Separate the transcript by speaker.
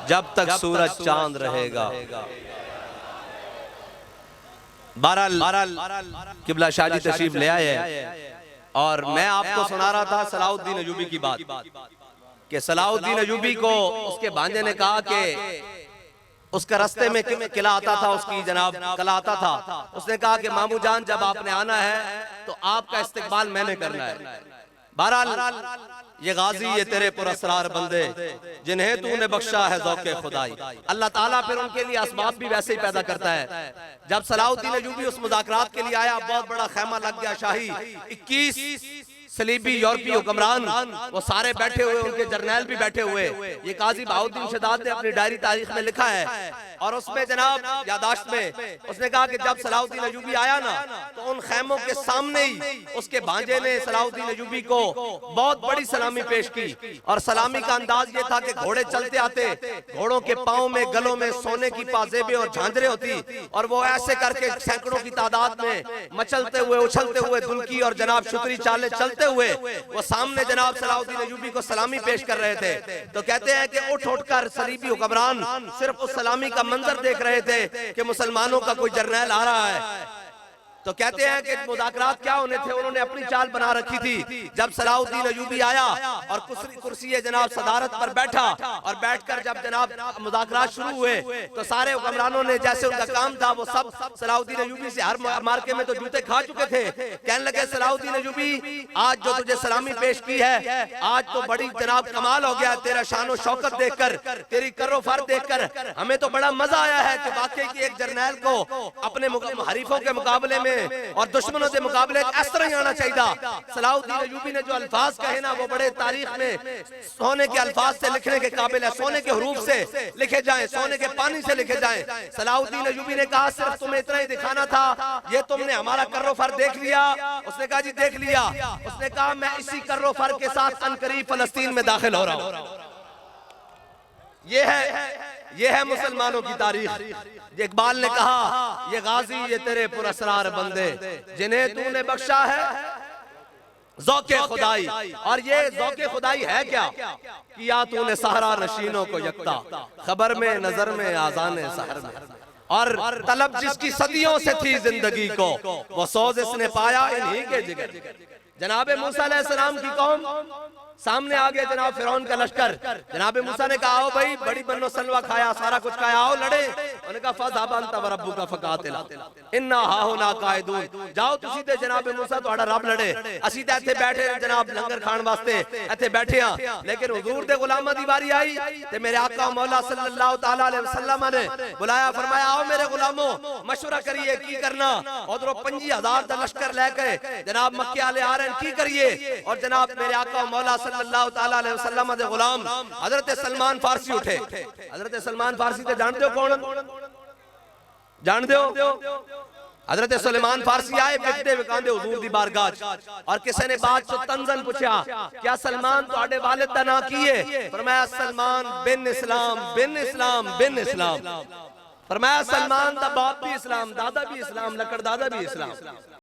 Speaker 1: جب تک سورج چاند رہے گا۔ بہرحال قبلہ شاہ جی تشریف لے آئے ہیں، اور میں آپ کو سنا رہا تھا صلاح الدین ایوبی کی بات، کہ صلاح الدین ایوبی کو اس کے بھانجے نے کہا کہ اس کا رستے میں قلعہ آتا تھا، اس کی جناب قلعہ آتا تھا، اس نے کہا کہ مامو جان جب آپ نے آنا ہے تو آپ کا استقبال میں نے کرنا ہے۔ بہرحال یہ غازی یہ تیرے پر اسرار بندے جنہیں تو نے بخشا ہے ذوق خدائی، اللہ تعالیٰ پھر ان کے لیے اسباب بھی ویسے ہی پیدا کرتا ہے۔ جب صلاح الدین ایوبی اس مذاکرات کے لیے آیا، بہت بڑا خیمہ لگ گیا شاہی، 21 صلیبی یورپی حکمران وہ سارے بیٹھے ہوئے، ان کے جرنیل بھی بیٹھے ہوئے۔ یہ قاضی بہاؤالدین شداد نے اپنی ڈائری تاریخ میں لکھا ہے، اور اس میں جناب یادداشت میں اس نے کہا کہ جب صلاح الدین ایوبی آیا نا تو ان خیموں کے سامنے ہی اس کے بھانجے نے صلاح الدین ایوبی کو بہت بڑی سلامی پیش کی، اور سلامی کا انداز یہ تھا کہ گھوڑے چلتے آتے، گھوڑوں کے پاؤں میں گلوں میں سونے کی پازیبیں اور جھانجریں ہوتی، اور وہ ایسے کر کے سینکڑوں کی تعداد میں مچلتے ہوئے اچھلتے ہوئے دلکی اور جناب شتری چالے چلتے ہوئے وہ سامنے جناب صلاح الدین ایوبی کو سلامی پیش کر رہے تھے۔ تو کہتے ہیں کہ اٹھ کر صلیبی حکمران صرف اس سلامی کا منظر دیکھ رہے تھے کہ مسلمانوں کا کوئی جرنیل آ رہا ہے۔ تو کہتے ہیں کہ مذاکرات کیا ہونے تھے، انہوں نے اپنی چال بنا رکھی تھی۔ جب صلاح الدین ایوبی آیا اور کرسی جناب صدارت پر بیٹھا، اور بیٹھ کر جب جناب مذاکرات شروع ہوئے تو سارے حکمرانوں نے جیسے ان کا کام تھا وہ سب صلاح الدین ایوبی سے ہر مارکے میں تو جوتے کھا چکے تھے، کہنے لگے صلاح الدین ایوبی آج جو تجھے سلامی پیش کی ہے، آج تو بڑی جناب کمال ہو گیا، تیرا شان و شوکت دیکھ کر، تیری کر و فر دیکھ کر ہمیں تو بڑا مزہ آیا ہے کہ واقعی کی ایک جرنیل کو اپنے حریفوں کے مقابلے میں اور دشمنوں سے مقابلے اس طرح ہی آنا چاہیے۔ صلاح الدین ایوبی نے جو الفاظ کہے نا وہ بڑے تاریخ میں سونے کے الفاظ سے لکھنے کے قابل ہے، سونے کے حروف سے لکھے جائیں، سونے کے پانی سے لکھے جائیں۔ صلاح الدین ایوبی نے کہا صرف تمہیں اتنا ہی دکھانا تھا، یہ تم نے ہمارا کر و فر دیکھ لیا؟ اس نے کہا جی دیکھ لیا۔ اس نے کہا میں اسی کر و فر کے ساتھ عنقریب فلسطین میں داخل ہو رہا ہوں۔ یہ ہے مسلمانوں کی تاریخ۔ اقبال نے کہا یہ غازی یہ تیرے پر اسرار بندے جنہیں تو نے بخشا ہے ذوق خدائی، اور یہ ذوق خدائی ہے کیا؟ کیا تو نے صحرا نشینوں کو یکتا، خبر میں نظر میں آذان سحر میں، اور طلب جس کی صدیوں سے تھی زندگی کو وہ سوز اس نے پایا انہی کے جگر۔ جناب موسیٰ علیہ السلام کی قوم سامنے آگے جناب فرعون کا لشکر، جناب موسیٰ نے کہا آؤ بھائی بڑی بنو سلوہ کھایا، سارا کچھ کھایا، آؤ لڑے۔ انہوں نے کہا فَذْهَبْ أَنْتَ وَرَبُّكَ فَقَاتِلَا إِنَّا هَاهُنَا قَاعِدُونَ، جاؤ تسی تے جناب موسیٰ تو اڑا رب لڑے، اسی تے ایتھے بیٹھے جناب لنگر کھان واسطے ایتھے بیٹھے ہاں۔ لیکن حضور دے غلامہ دی باری آئی تے میرے آقا مولا صلی اللہ تعالیٰ علیہ وسلم نے بلایا، فرمایا آؤ میرے غلاموں مشورہ کریے کی کرنا، ادھروں 25,000 دا لشکر لے کے جناب مکے والے آ رہے ہیں کی کریے۔ اور جناب میرے آقا مولا صلی اللہ تعالیٰ علیہ وسلم دے غلام حضرت سلمان فارسی اٹھے۔ حضرت سلمان فارسی تے جانتے ہو کون؟ جانتے ہو؟ حضرت سلیمان فارسی آئے وکدے وکاندے حضور دی بارگاہ، اور کسی نے بات چو تنزن پوچھا کیا سلمان تو آڑے والد دا نا کیے؟ فرمایا سلمان بن اسلام بن اسلام بن اسلام۔ فرمایا سلمان دا باپ بھی اسلام، دادا بھی اسلام، لکڑ دادا بھی اسلام۔